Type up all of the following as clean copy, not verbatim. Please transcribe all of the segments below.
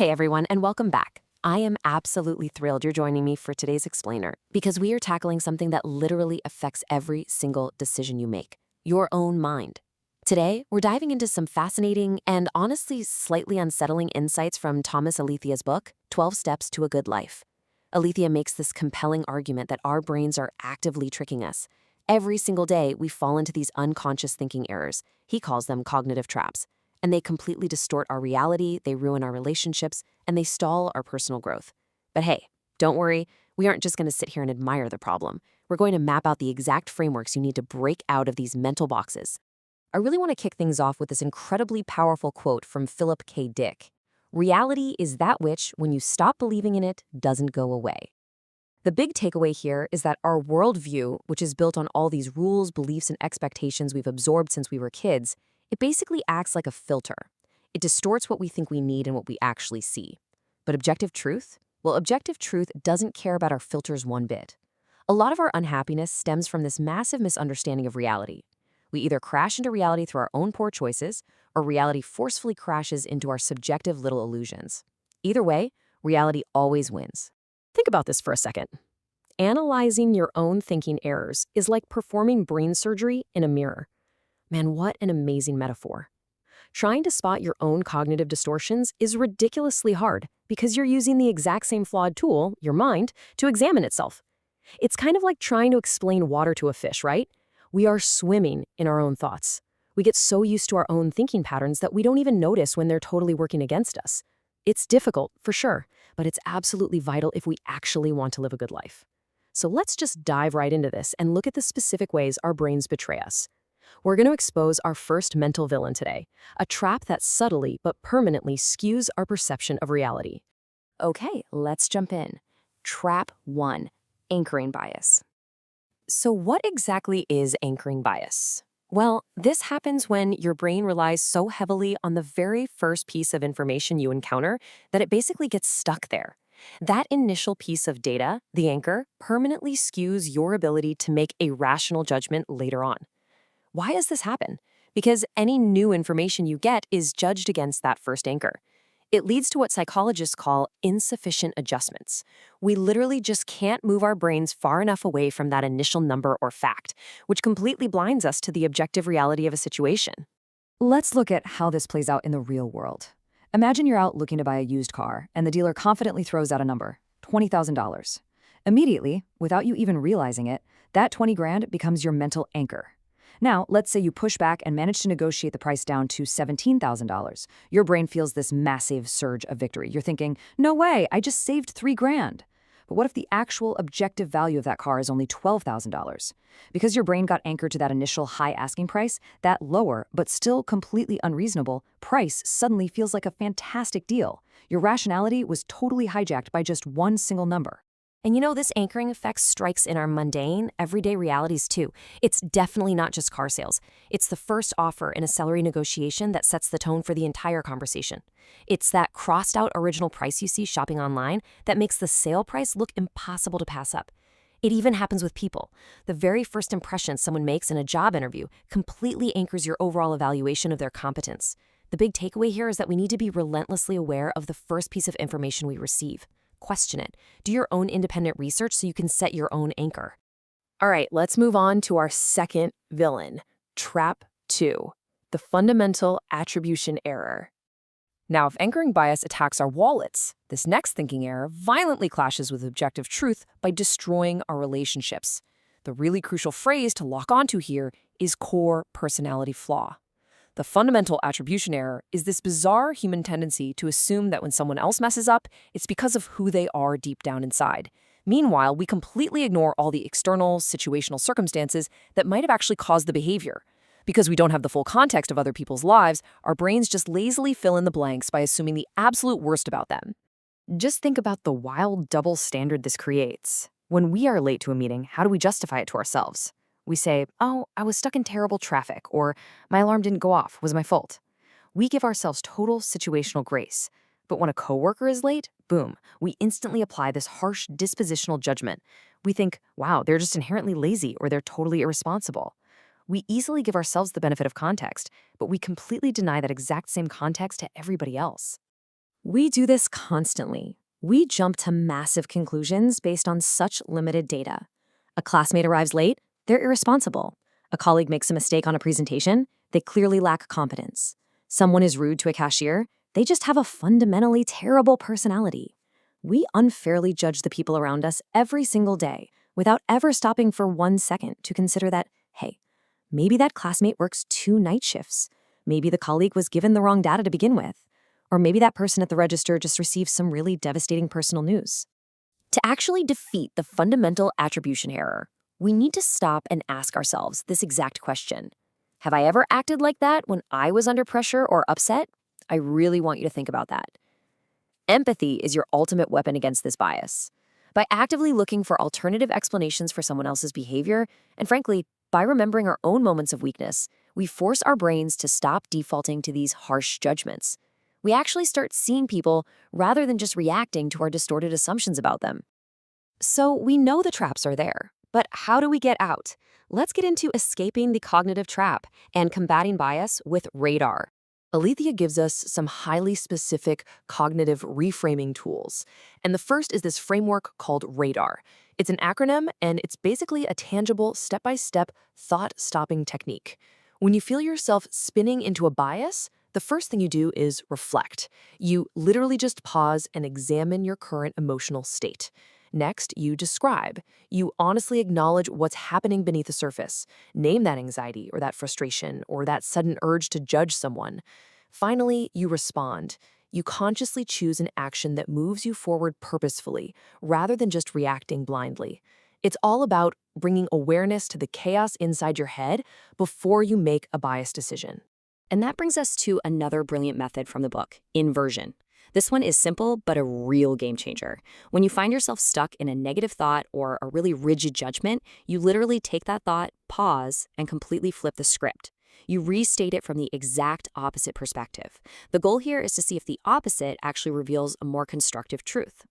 Hey everyone, and welcome back. I am absolutely thrilled you're joining me for today's explainer because we are tackling something that literally affects every single decision you make, your own mind. Today, we're diving into some fascinating and honestly slightly unsettling insights from Thomas Alethea's book, 12 Steps to a Good Life. Alethea makes this compelling argument that our brains are actively tricking us. Every single day, we fall into these unconscious thinking errors. He calls them cognitive traps. And they completely distort our reality, they ruin our relationships, and they stall our personal growth. But hey, don't worry, we aren't just going to sit here and admire the problem. We're going to map out the exact frameworks you need to break out of these mental boxes. I really want to kick things off with this incredibly powerful quote from Philip K. Dick. Reality is that which, when you stop believing in it, doesn't go away. The big takeaway here is that our worldview, which is built on all these rules, beliefs, and expectations we've absorbed since we were kids, it basically acts like a filter. It distorts what we think we need and what we actually see. But objective truth? Well, objective truth doesn't care about our filters one bit. A lot of our unhappiness stems from this massive misunderstanding of reality. We either crash into reality through our own poor choices, or reality forcefully crashes into our subjective little illusions. Either way, reality always wins. Think about this for a second. Analyzing your own thinking errors is like performing brain surgery in a mirror. Man, what an amazing metaphor. Trying to spot your own cognitive distortions is ridiculously hard because you're using the exact same flawed tool, your mind, to examine itself. It's kind of like trying to explain water to a fish, right? We are swimming in our own thoughts. We get so used to our own thinking patterns that we don't even notice when they're totally working against us. It's difficult, for sure, but it's absolutely vital if we actually want to live a good life. So let's just dive right into this and look at the specific ways our brains betray us. We're going to expose our first mental villain today, a trap that subtly but permanently skews our perception of reality. Okay, let's jump in. Trap 1, anchoring bias. So what exactly is anchoring bias? Well, this happens when your brain relies so heavily on the very first piece of information you encounter that it basically gets stuck there. That initial piece of data, the anchor, permanently skews your ability to make a rational judgment later on. Why does this happen? Because any new information you get is judged against that first anchor. It leads to what psychologists call insufficient adjustments. We literally just can't move our brains far enough away from that initial number or fact, which completely blinds us to the objective reality of a situation. Let's look at how this plays out in the real world. Imagine you're out looking to buy a used car, and the dealer confidently throws out a number, $20,000. Immediately, without you even realizing it, that 20 grand becomes your mental anchor. Now, let's say you push back and manage to negotiate the price down to $17,000. Your brain feels this massive surge of victory. You're thinking, no way, I just saved 3 grand. But what if the actual objective value of that car is only $12,000? Because your brain got anchored to that initial high asking price, that lower, but still completely unreasonable, price suddenly feels like a fantastic deal. Your rationality was totally hijacked by just one single number. And this anchoring effect strikes in our mundane, everyday realities too. It's definitely not just car sales. It's the first offer in a salary negotiation that sets the tone for the entire conversation. It's that crossed out original price you see shopping online that makes the sale price look impossible to pass up. It even happens with people. The very first impression someone makes in a job interview completely anchors your overall evaluation of their competence. The big takeaway here is that we need to be relentlessly aware of the first piece of information we receive. Question it. Do your own independent research so you can set your own anchor. All right, let's move on to our second villain, Trap 2, the fundamental attribution error. Now, if anchoring bias attacks our wallets, this next thinking error violently clashes with objective truth by destroying our relationships. The really crucial phrase to lock onto here is core personality flaw. The fundamental attribution error is this bizarre human tendency to assume that when someone else messes up, it's because of who they are deep down inside. Meanwhile, we completely ignore all the external, situational circumstances that might have actually caused the behavior. Because we don't have the full context of other people's lives, our brains just lazily fill in the blanks by assuming the absolute worst about them. Just think about the wild double standard this creates. When we are late to a meeting, how do we justify it to ourselves? We say, oh, I was stuck in terrible traffic, or my alarm didn't go off, was my fault. We give ourselves total situational grace. But when a coworker is late, boom, we instantly apply this harsh dispositional judgment. We think, wow, they're just inherently lazy or they're totally irresponsible. We easily give ourselves the benefit of context, but we completely deny that exact same context to everybody else. We do this constantly. We jump to massive conclusions based on such limited data. A classmate arrives late, they're irresponsible. A colleague makes a mistake on a presentation, they clearly lack competence. Someone is rude to a cashier, they just have a fundamentally terrible personality. We unfairly judge the people around us every single day without ever stopping for 1 second to consider that, hey, maybe that classmate works 2 night shifts. Maybe the colleague was given the wrong data to begin with. Or maybe that person at the register just received some really devastating personal news. To actually defeat the fundamental attribution error, we need to stop and ask ourselves this exact question. Have I ever acted like that when I was under pressure or upset? I really want you to think about that. Empathy is your ultimate weapon against this bias. By actively looking for alternative explanations for someone else's behavior, and frankly, by remembering our own moments of weakness, we force our brains to stop defaulting to these harsh judgments. We actually start seeing people rather than just reacting to our distorted assumptions about them. So we know the traps are there, but how do we get out? Let's get into escaping the cognitive trap and combating bias with RADAR. Alethea gives us some highly specific cognitive reframing tools. And the first is this framework called RADAR. It's an acronym, and it's basically a tangible, step-by-step, thought-stopping technique. When you feel yourself spinning into a bias, the first thing you do is reflect. You literally just pause and examine your current emotional state. Next, you describe. You honestly acknowledge what's happening beneath the surface. Name that anxiety or that frustration or that sudden urge to judge someone. Finally, you respond. You consciously choose an action that moves you forward purposefully, rather than just reacting blindly. It's all about bringing awareness to the chaos inside your head before you make a biased decision. And that brings us to another brilliant method from the book, inversion. This one is simple, but a real game changer. When you find yourself stuck in a negative thought or a really rigid judgment, you literally take that thought, pause, and completely flip the script. You restate it from the exact opposite perspective. The goal here is to see if the opposite actually reveals a more constructive truth.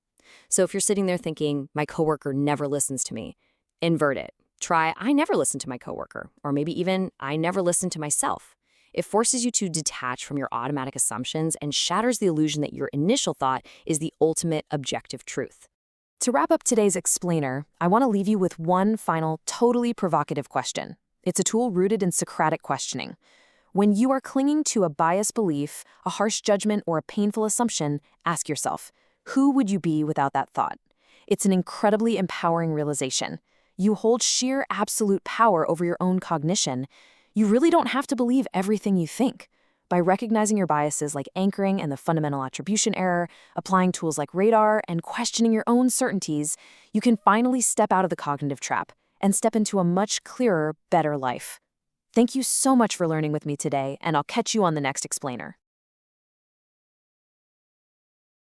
So if you're sitting there thinking, my coworker never listens to me, invert it. Try, I never listen to my coworker, or maybe even, I never listen to myself. It forces you to detach from your automatic assumptions and shatters the illusion that your initial thought is the ultimate objective truth. To wrap up today's explainer, I want to leave you with one final, totally provocative question. It's a tool rooted in Socratic questioning. When you are clinging to a biased belief, a harsh judgment, or a painful assumption, ask yourself, who would you be without that thought? It's an incredibly empowering realization. You hold sheer absolute power over your own cognition. You really don't have to believe everything you think. By recognizing your biases like anchoring and the fundamental attribution error, applying tools like RADAR, and questioning your own certainties, you can finally step out of the cognitive trap and step into a much clearer, better life. Thank you so much for learning with me today, and I'll catch you on the next explainer.